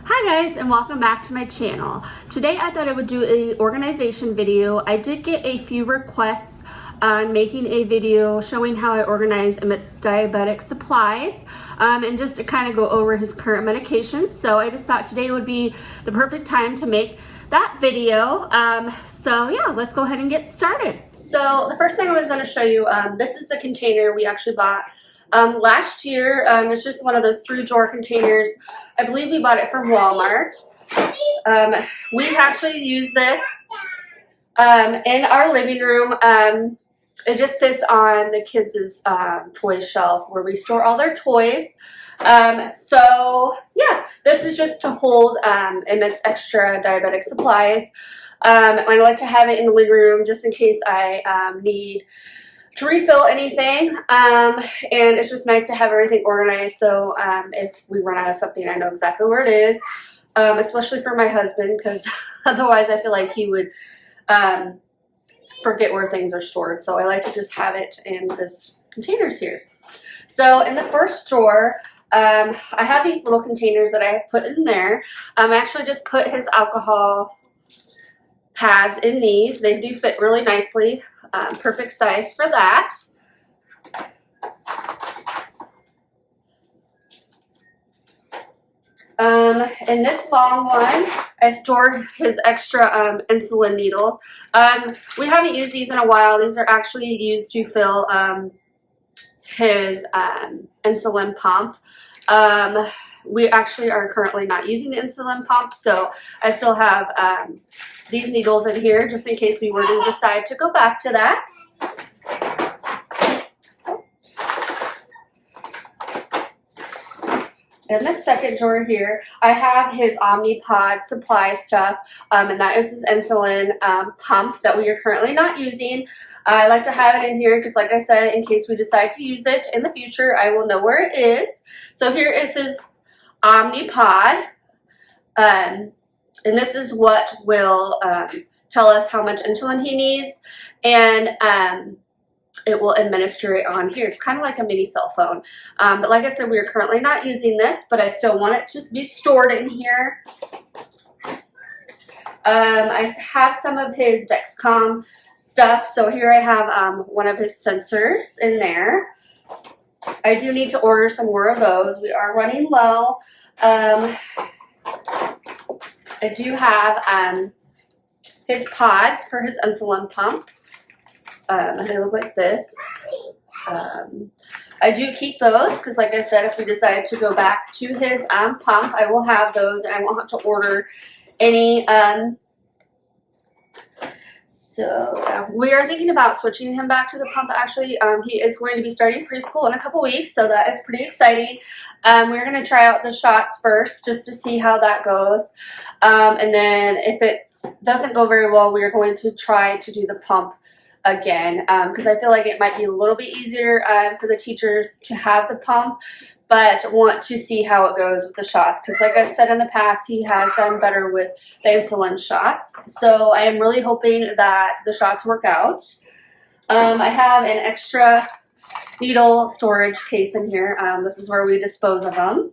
Hi guys, and welcome back to my channel. Today I thought I would do an organization video. I did get a few requests on making a video showing how I organize Emmett's diabetic supplies and just to kind of go over his current medications. So I just thought today would be the perfect time to make that video. So yeah, let's go ahead and get started. So the first thing I was going to show you, this is a container we actually bought last year. It's just one of those 3-drawer containers. I believe we bought it from Walmart. We actually use this in our living room. It just sits on the kids' toy shelf where we store all their toys. So yeah, this is just to hold Emmett's extra diabetic supplies. I like to have it in the living room just in case I need to refill anything, and it's just nice to have everything organized, so if we run out of something, I know exactly where it is, especially for my husband, because otherwise I feel like he would forget where things are stored. So I like to just have it in this containers here. So in the first drawer, I have these little containers that I put in there. I actually just put his alcohol pads in these. They do fit really nicely. Perfect size for that. In this long one, I store his extra insulin needles. We haven't used these in a while. These are actually used to fill his insulin pump. We actually are currently not using the insulin pump, so I still have these needles in here just in case we were to decide to go back to that. In the second drawer here, I have his Omnipod supply stuff, and that is his insulin pump that we are currently not using. I like to have it in here because, like I said, in case we decide to use it in the future, I will know where it is. So here is his Omnipod, and this is what will tell us how much insulin he needs, and it will administer it on here. It's kind of like a mini cell phone, but like I said, we are currently not using this, but I still want it to be stored in here. I have some of his Dexcom stuff, so here I have one of his sensors in there. I do need to order some more of those. We are running low. I do have his pods for his insulin pump. They look like this. I do keep those because, like I said, if we decide to go back to his pump, I will have those and I won't have to order any. So we are thinking about switching him back to the pump. Actually, he is going to be starting preschool in a couple weeks, so that is pretty exciting. We're going to try out the shots first just to see how that goes. And then if it doesn't go very well, we are going to try to do the pump again, because I feel like it might be a little bit easier for the teachers to have the pump, but want to see how it goes with the shots, because like I said in the past, he has done better with the insulin shots. So I am really hoping that the shots work out. I have an extra needle storage case in here. This is where we dispose of them.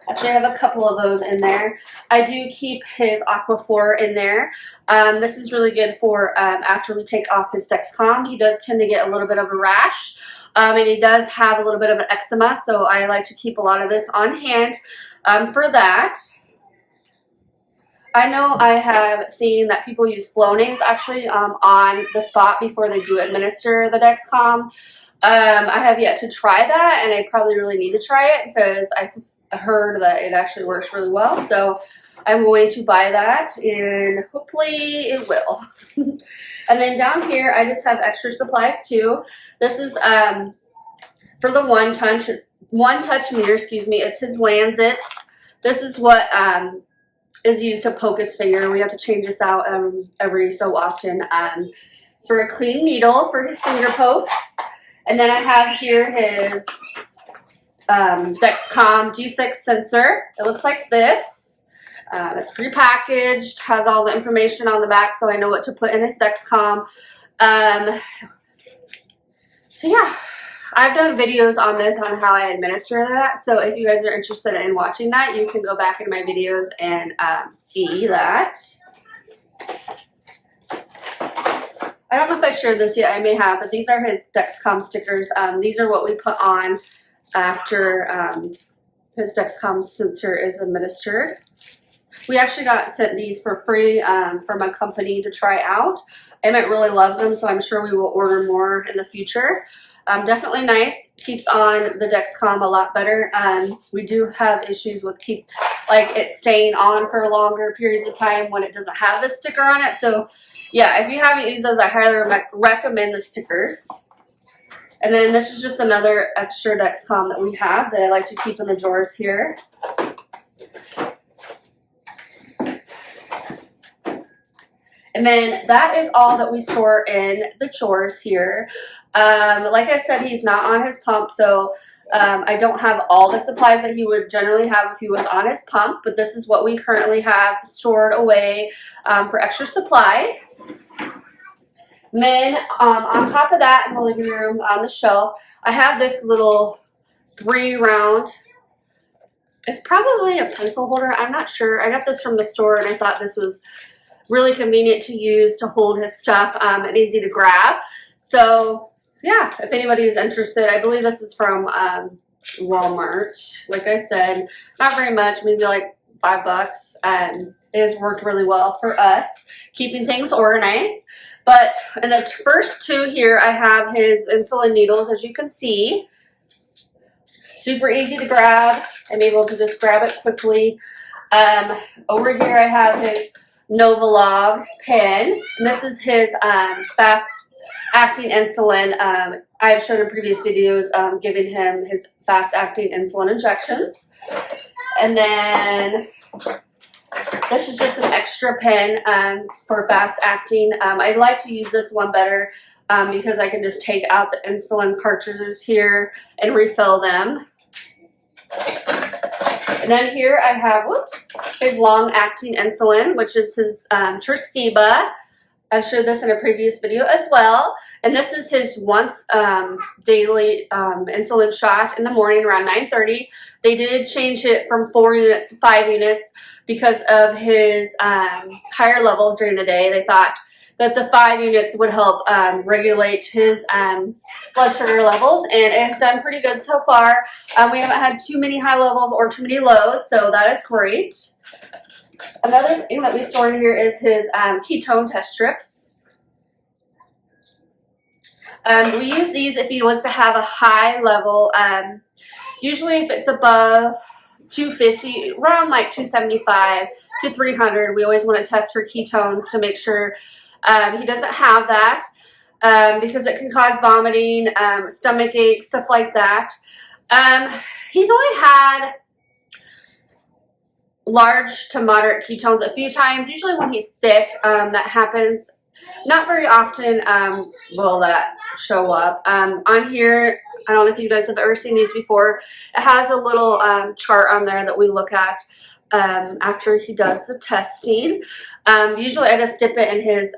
Actually, I have a couple of those in there. I do keep his Aquaphor in there. This is really good for after we take off his Dexcom. He does tend to get a little bit of a rash, and he does have a little bit of an eczema, so I like to keep a lot of this on hand for that. I know I have seen that people use Flonase actually on the spot before they do administer the Dexcom. I have yet to try that, and I probably really need to try it because I heard that it actually works really well, so I'm going to buy that and hopefully it will. And then down here I just have extra supplies too. This is for the one touch meter, excuse me. It's his Lancets. This is what is used to poke his finger. We have to change this out every so often for a clean needle for his finger pokes. And then I have here his Dexcom G6 sensor. It looks like this. It's prepackaged, has all the information on the back, so I know what to put in his Dexcom. So yeah, I've done videos on this on how I administer that. So if you guys are interested in watching that, you can go back in my videos and see that. I don't know if I shared this yet. I may have, but these are his Dexcom stickers. These are what we put on after his Dexcom sensor is administered. We actually got sent these for free from a company to try out. Emmett really loves them, so I'm sure we will order more in the future. Definitely nice. Keeps on the Dexcom a lot better. We do have issues with it staying on for longer periods of time when it doesn't have the sticker on it. So yeah, if you haven't used those, I highly recommend the stickers. And then this is just another extra Dexcom that we have that I like to keep in the drawers here. And then that is all that we store in the drawers here. Like I said, he's not on his pump, so I don't have all the supplies that he would generally have if he was on his pump, but this is what we currently have stored away for extra supplies. And then on top of that, in the living room on the shelf, I have this little 3-round, it's probably a pencil holder, I'm not sure. I got this from the store and I thought this was really convenient to use to hold his stuff and easy to grab. So yeah, if anybody is interested, I believe this is from Walmart. Like I said, not very much, maybe like $5. It has worked really well for us, keeping things organized. But in the first two here, I have his insulin needles, as you can see. Super easy to grab. I'm able to just grab it quickly. Over here, I have his Novolog pen. And this is his fast-acting insulin. I've shown in previous videos giving him his fast-acting insulin injections. And then this is just an extra pen for fast-acting. I like to use this one better because I can just take out the insulin cartridges here and refill them. And then here I have, his long-acting insulin, which is his Tresiba. I've showed this in a previous video as well. And this is his once daily insulin shot in the morning around 9:30. They did change it from 4 units to 5 units because of his higher levels during the day. They thought that the 5 units would help regulate his blood sugar levels, and it has done pretty good so far. We haven't had too many high levels or too many lows, so that is great. Another thing that we store in here is his ketone test strips. We use these if he was to have a high level. Usually if it's above 250, around like 275 to 300, we always want to test for ketones to make sure he doesn't have that. Because it can cause vomiting, stomach ache, stuff like that. He's only had large to moderate ketones a few times. Usually when he's sick, that happens. Not very often will that show up. On here, I don't know if you guys have ever seen these before. It has a little chart on there that we look at after he does the testing. Usually I just dip it in his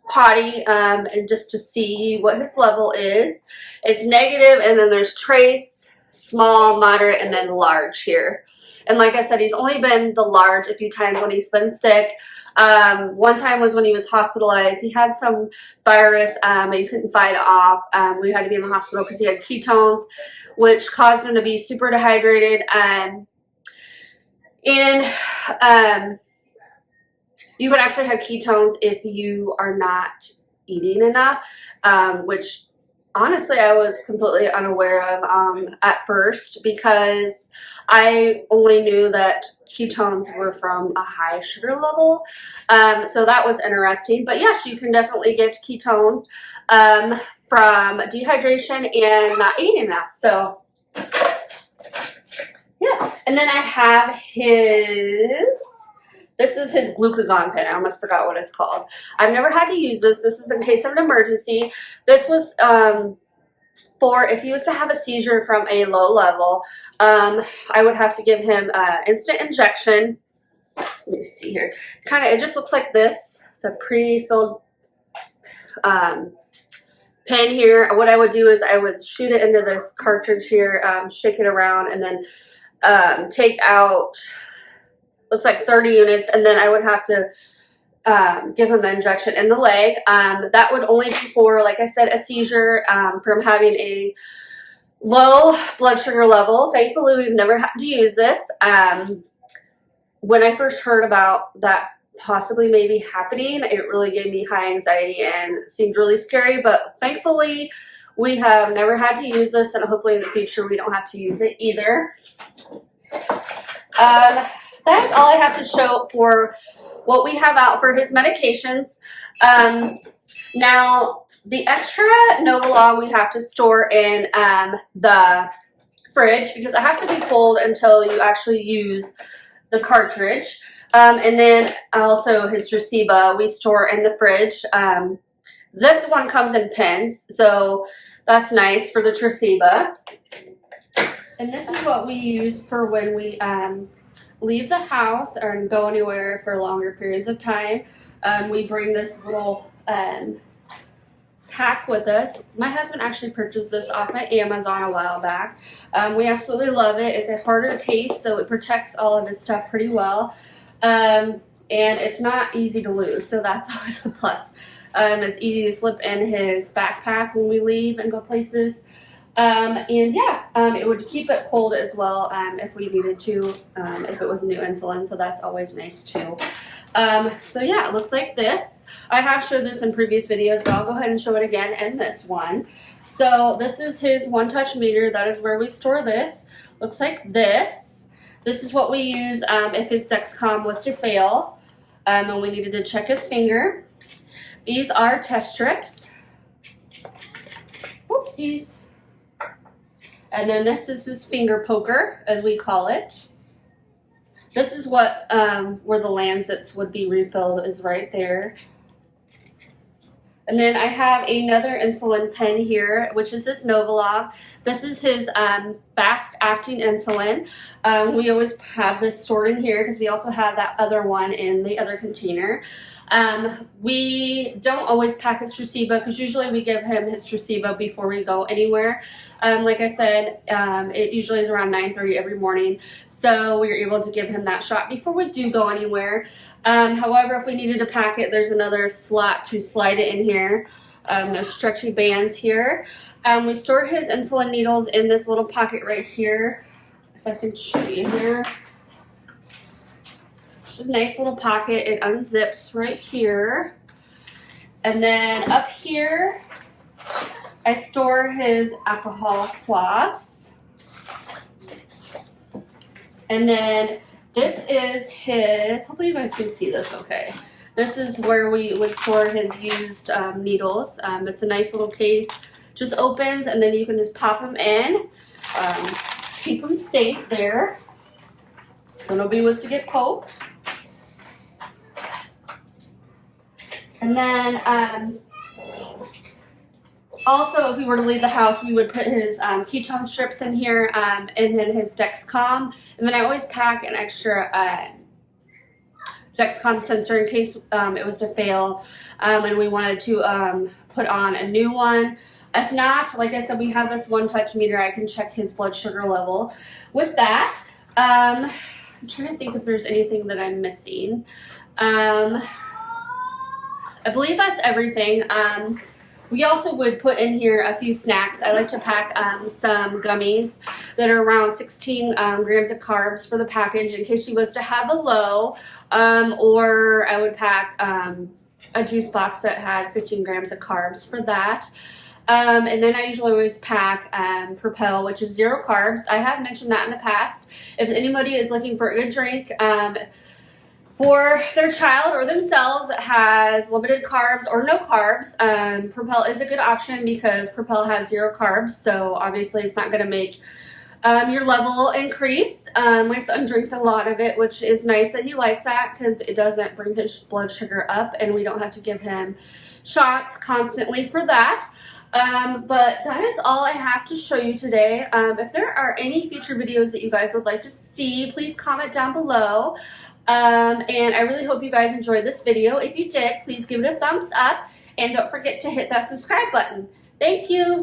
potty and just to see what his level is. It's negative, and then there's trace, small, moderate, and then large here. And like I said, he's only been the large a few times when he's been sick. One time was when he was hospitalized. He had some virus and he couldn't fight it off. We had to be in the hospital because he had ketones, which caused him to be super dehydrated. You would actually have ketones if you are not eating enough, which honestly I was completely unaware of at first, because I only knew that ketones were from a high sugar level. So that was interesting. But yes, you can definitely get ketones from dehydration and not eating enough. So yeah. And then I have this is his glucagon pen. I almost forgot what it's called. I've never had to use this. This is in case of an emergency. This was for if he was to have a seizure from a low level. I would have to give him instant injection. Let me see here. It just looks like this. It's a pre-filled pen pen here. What I would do is I would shoot it into this cartridge here, shake it around, and then take out, looks like 30 units, and then I would have to give him the injection in the leg. That would only be for, like I said, a seizure from having a low blood sugar level. Thankfully, we've never had to use this. When I first heard about that possibly maybe happening, it really gave me high anxiety and seemed really scary, but thankfully we have never had to use this, and hopefully in the future we don't have to use it either. That's all I have to show for what we have out for his medications. Now, the extra Novolog we have to store in the fridge because it has to be cold until you actually use the cartridge. And then also his Tresiba we store in the fridge. This one comes in pens, so that's nice for the Tresiba. And this is what we use for when we leave the house or go anywhere for longer periods of time. We bring this little pack with us. My husband actually purchased this off of Amazon a while back. We absolutely love it. It's a harder case, so it protects all of his stuff pretty well. And it's not easy to lose, so that's always a plus. It's easy to slip in his backpack when we leave and go places. And yeah, it would keep it cold as well if we needed to, if it was new insulin, so that's always nice too. So yeah, it looks like this. I have showed this in previous videos, but I'll go ahead and show it again in this one. So this is his one-touch meter. That is where we store this. Looks like this. This is what we use if his Dexcom was to fail and we needed to check his finger. These are test strips. Whoopsies. And then this is his finger poker, as we call it. This is what where the lancets would be refilled, is right there. And then I have another insulin pen here, which is this Novolog. This is his fast-acting insulin. We always have this stored in here because we also have that other one in the other container. We don't always pack his Tresiba because usually we give him his Tresiba before we go anywhere. Like I said, it usually is around 9:30 every morning, so we are able to give him that shot before we do go anywhere. However, if we needed to pack it, there's another slot to slide it in here. There's stretchy bands here. We store his insulin needles in this little pocket right here. If I can show you here. It's a nice little pocket. It unzips right here. And then up here, I store his alcohol swabs. And then this is his, hopefully you guys can see this okay. This is where we would store his used needles. It's a nice little case. Just opens and then you can just pop them in. Keep them safe there so nobody was to get poked. And then also, if we were to leave the house, we would put his ketone strips in here and then his Dexcom. And then I always pack an extra Dexcom sensor in case it was to fail and we wanted to put on a new one. If not, like I said, we have this one-touch meter. I can check his blood sugar level with that. I'm trying to think if there's anything that I'm missing. I believe that's everything. We also would put in here a few snacks. I like to pack some gummies that are around 16 grams of carbs for the package in case she was to have a low. Or I would pack a juice box that had 15 grams of carbs for that. And then I usually always pack Propel, which is 0 carbs. I have mentioned that in the past. If anybody is looking for a good drink for their child or themselves that has limited carbs or no carbs, Propel is a good option because Propel has 0 carbs, so obviously it's not going to make your level increase. My son drinks a lot of it, which is nice that he likes that because it doesn't bring his blood sugar up and we don't have to give him shots constantly for that. But that is all I have to show you today. If there are any future videos that you guys would like to see, please comment down below. And I really hope you guys enjoyed this video. If you did, please give it a thumbs up and don't forget to hit that subscribe button. Thank you.